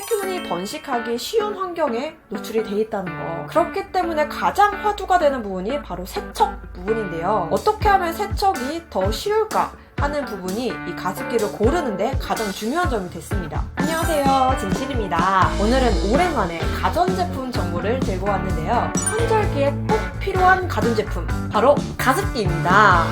세균이 번식하기 쉬운 환경에 노출이 돼 있다는 거. 그렇기 때문에 가장 화두가 되는 부분이 바로 세척 부분인데요. 어떻게 하면 세척이 더 쉬울까 하는 부분이 이 가습기를 고르는데 가장 중요한 점이 됐습니다. 안녕하세요, 진실입니다. 오늘은 오랜만에 가전제품 정보를 들고 왔는데요. 환절기에 꼭 필요한 가전제품, 바로 가습기입니다.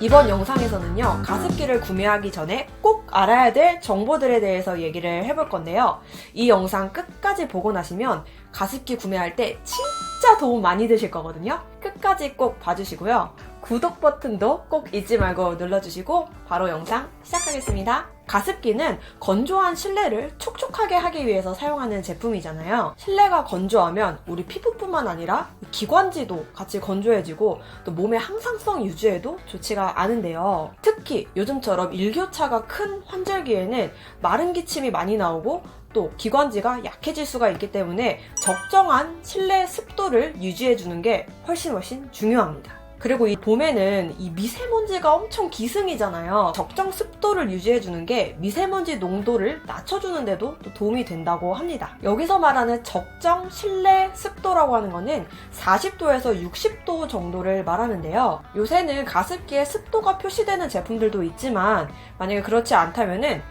이번 영상에서는요, 가습기를 구매하기 전에 꼭 알아야 될 정보들에 대해서 얘기를 해볼 건데요. 이 영상 끝까지 보고 나시면 가습기 구매할 때 진짜 도움 많이 되실 거거든요. 끝까지 꼭 봐주시고요. 구독 버튼도 꼭 잊지 말고 눌러주시고 바로 영상 시작하겠습니다. 가습기는 건조한 실내를 촉촉하게 하기 위해서 사용하는 제품이잖아요. 실내가 건조하면 우리 피부뿐만 아니라 기관지도 같이 건조해지고 또 몸의 항상성 유지에도 좋지가 않은데요. 특히 요즘처럼 일교차가 큰 환절기에는 마른 기침이 많이 나오고 또 기관지가 약해질 수가 있기 때문에 적정한 실내 습도를 유지해주는 게 훨씬 중요합니다. 그리고 이 봄에는 이 미세먼지가 엄청 기승이잖아요. 적정 습도를 유지해주는 게 미세먼지 농도를 낮춰주는 데도 또 도움이 된다고 합니다. 여기서 말하는 적정 실내 습도라고 하는 거는 40도에서 60도 정도를 말하는데요. 요새는 가습기에 습도가 표시되는 제품들도 있지만 만약에 그렇지 않다면은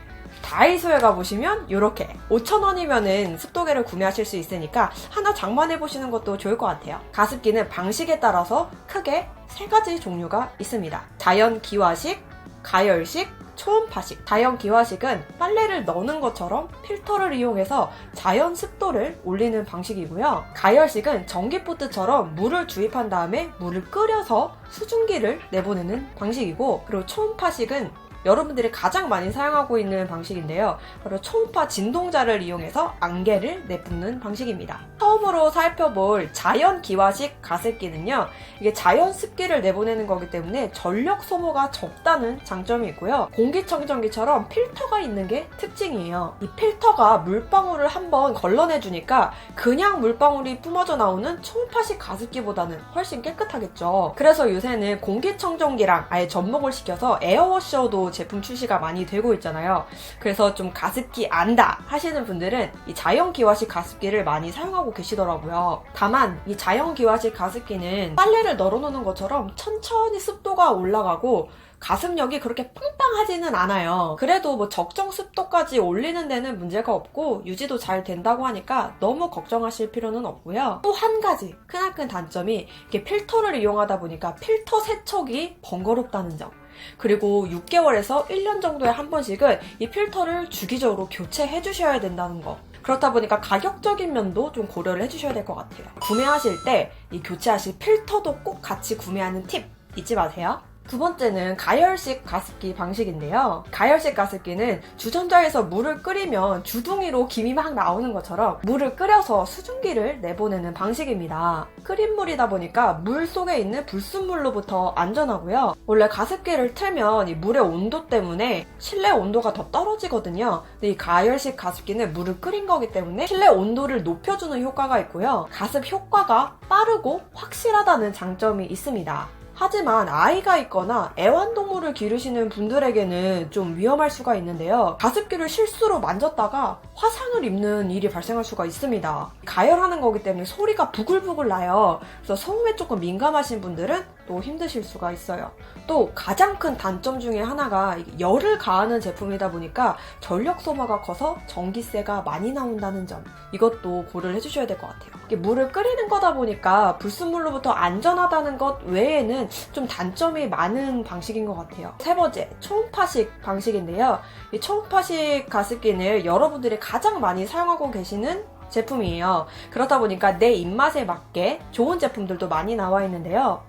다이소에 가보시면 이렇게 5,000원이면은 습도계를 구매하실 수 있으니까 하나 장만해보시는 것도 좋을 것 같아요. 가습기는 방식에 따라서 크게 3가지 종류가 있습니다. 자연 기화식, 가열식, 초음파식. 자연 기화식은 빨래를 넣는 것처럼 필터를 이용해서 자연 습도를 올리는 방식이고요. 가열식은 전기포트처럼 물을 주입한 다음에 물을 끓여서 수증기를 내보내는 방식이고, 그리고 초음파식은 여러분들이 가장 많이 사용하고 있는 방식인데요. 바로 초음파 진동자를 이용해서 안개를 내뿜는 방식입니다. 처음으로 살펴볼 자연 기화식 가습기는요, 이게 자연 습기를 내보내는 거기 때문에 전력 소모가 적다는 장점이 있고요. 공기청정기처럼 필터가 있는 게 특징이에요. 이 필터가 물방울을 한번 걸러내주니까 그냥 물방울이 뿜어져 나오는 초음파식 가습기보다는 훨씬 깨끗하겠죠. 그래서 요새는 공기청정기랑 아예 접목을 시켜서 에어워셔도 제품 출시가 많이 되고 있잖아요. 그래서 좀 가습기 안다 하시는 분들은 이 자연 기화식 가습기를 많이 사용하고 계시더라고요. 다만 이 자연 기화식 가습기는 빨래를 널어놓는 것처럼 천천히 습도가 올라가고 가습력이 그렇게 빵빵하지는 않아요. 그래도 뭐 적정 습도까지 올리는 데는 문제가 없고 유지도 잘 된다고 하니까 너무 걱정하실 필요는 없고요. 또 한 가지 크나큰 단점이 이게 필터를 이용하다 보니까 필터 세척이 번거롭다는 점. 그리고 6개월에서 1년 정도에 한 번씩은 이 필터를 주기적으로 교체해 주셔야 된다는 거. 그렇다 보니까 가격적인 면도 좀 고려를 해주셔야 될 것 같아요. 구매하실 때 이 교체하실 필터도 꼭 같이 구매하는 팁 잊지 마세요. 두 번째는 가열식 가습기 방식인데요. 가열식 가습기는 주전자에서 물을 끓이면 주둥이로 김이 막 나오는 것처럼 물을 끓여서 수증기를 내보내는 방식입니다. 끓인 물이다 보니까 물 속에 있는 불순물로부터 안전하고요. 원래 가습기를 틀면 이 물의 온도 때문에 실내 온도가 더 떨어지거든요. 근데 이 가열식 가습기는 물을 끓인 거기 때문에 실내 온도를 높여주는 효과가 있고요. 가습 효과가 빠르고 확실하다는 장점이 있습니다. 하지만 아이가 있거나 애완동물을 기르시는 분들에게는 좀 위험할 수가 있는데요. 가습기를 실수로 만졌다가 화상을 입는 일이 발생할 수가 있습니다. 가열하는 거기 때문에 소리가 부글부글 나요. 그래서 소음에 조금 민감하신 분들은 또 힘드실 수가 있어요. 또 가장 큰 단점 중에 하나가 열을 가하는 제품이다 보니까 전력 소모가 커서 전기세가 많이 나온다는 점, 이것도 고려를 해주셔야 될 것 같아요. 이게 물을 끓이는 거다 보니까 불순물로부터 안전하다는 것 외에는 좀 단점이 많은 방식인 것 같아요. 세 번째, 초음파식 방식인데요. 이 초음파식 가습기는 여러분들이 가장 많이 사용하고 계시는 제품이에요. 그렇다 보니까 내 입맛에 맞게 좋은 제품들도 많이 나와 있는데요.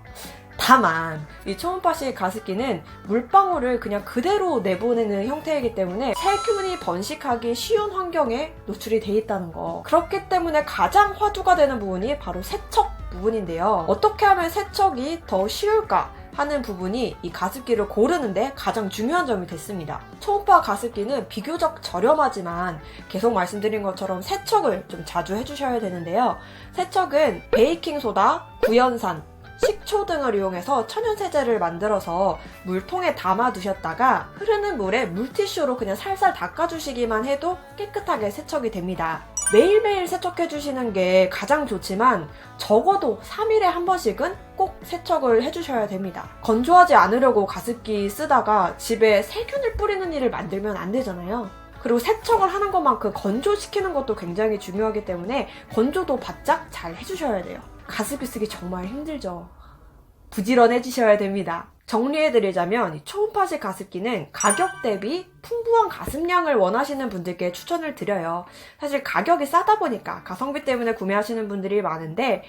다만 이 초음파식 가습기는 물방울을 그냥 그대로 내보내는 형태이기 때문에 세균이 번식하기 쉬운 환경에 노출이 돼 있다는 거. 그렇기 때문에 가장 화두가 되는 부분이 바로 세척 부분인데요. 어떻게 하면 세척이 더 쉬울까 하는 부분이 이 가습기를 고르는데 가장 중요한 점이 됐습니다. 초음파 가습기는 비교적 저렴하지만 계속 말씀드린 것처럼 세척을 좀 자주 해주셔야 되는데요. 세척은 베이킹소다, 구연산, 식초 등을 이용해서 천연세제를 만들어서 물통에 담아 두셨다가 흐르는 물에 물티슈로 그냥 살살 닦아주시기만 해도 깨끗하게 세척이 됩니다. 매일매일 세척해주시는 게 가장 좋지만 적어도 3일에 한 번씩은 꼭 세척을 해주셔야 됩니다. 건조하지 않으려고 가습기 쓰다가 집에 세균을 뿌리는 일을 만들면 안 되잖아요. 그리고 세척을 하는 것만큼 건조시키는 것도 굉장히 중요하기 때문에 건조도 바짝 잘 해주셔야 돼요. 가습기 쓰기 정말 힘들죠. 부지런해지셔야 됩니다. 정리해드리자면 이 초음파식 가습기는 가격 대비 풍부한 가습량을 원하시는 분들께 추천을 드려요. 사실 가격이 싸다 보니까 가성비 때문에 구매하시는 분들이 많은데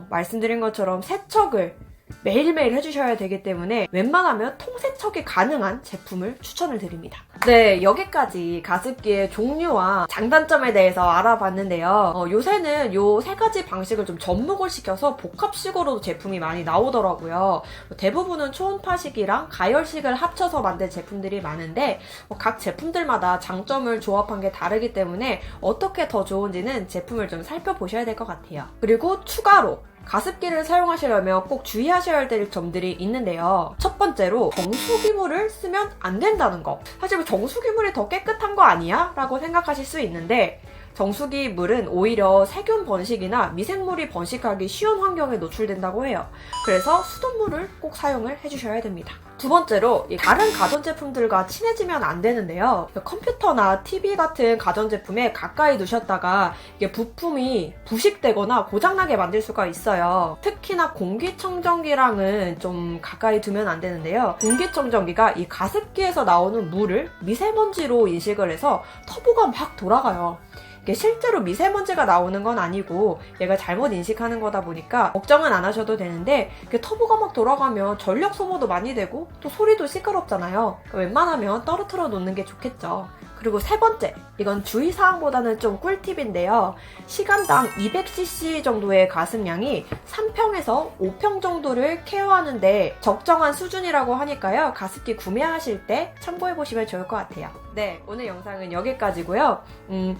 말씀드린 것처럼 세척을 매일매일 해주셔야 되기 때문에 웬만하면 통세척이 가능한 제품을 추천을 드립니다. 네, 여기까지 가습기의 종류와 장단점에 대해서 알아봤는데요. 요새는 요 세 가지 방식을 좀 접목을 시켜서 복합식으로도 제품이 많이 나오더라고요. 대부분은 초음파식이랑 가열식을 합쳐서 만든 제품들이 많은데 각 제품들마다 장점을 조합한 게 다르기 때문에 어떻게 더 좋은지는 제품을 좀 살펴보셔야 될 것 같아요. 그리고 추가로 가습기를 사용하시려면 꼭 주의하셔야 될 점들이 있는데요. 첫 번째로 정수기물을 쓰면 안 된다는 거. 사실 정수기물이 더 깨끗한 거 아니야? 라고 생각하실 수 있는데 정수기물은 오히려 세균 번식이나 미생물이 번식하기 쉬운 환경에 노출된다고 해요. 그래서 수돗물을 꼭 사용을 해주셔야 됩니다. 두 번째로 다른 가전제품들과 친해지면 안 되는데요. 컴퓨터나 TV 같은 가전제품에 가까이 두셨다가 이게 부품이 부식되거나 고장나게 만들 수가 있어요. 특히나 공기청정기랑은 좀 가까이 두면 안 되는데요. 공기청정기가 이 가습기에서 나오는 물을 미세먼지로 인식을 해서 터보가 막 돌아가요. 이게 실제로 미세먼지가 나오는 건 아니고 얘가 잘못 인식하는 거다 보니까 걱정은 안 하셔도 되는데 이게 터보가 막 돌아가면 전력 소모도 많이 되고 또 소리도 시끄럽잖아요. 웬만하면 떨어뜨려 놓는 게 좋겠죠. 그리고 세 번째, 이건 주의사항보다는 좀 꿀팁인데요. 시간당 200cc 정도의 가습량이 3평에서 5평 정도를 케어하는데 적정한 수준이라고 하니까요. 가습기 구매하실 때 참고해보시면 좋을 것 같아요. 네, 오늘 영상은 여기까지고요.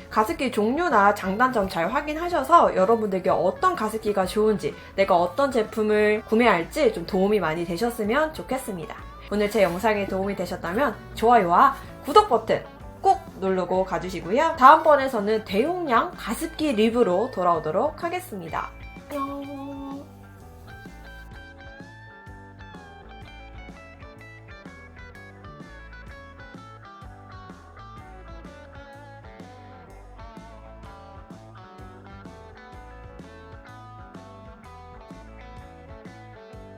가습기 종류나 장단점 잘 확인하셔서 여러분들께 어떤 가습기가 좋은지, 내가 어떤 제품을 구매할지 좀 도움이 많이 되셨으면 좋겠습니다. 오늘 제 영상이 도움이 되셨다면 좋아요와 구독 버튼 꼭 누르고 가주시고요. 다음번에서는 대용량 가습기 리뷰로 돌아오도록 하겠습니다. 안녕.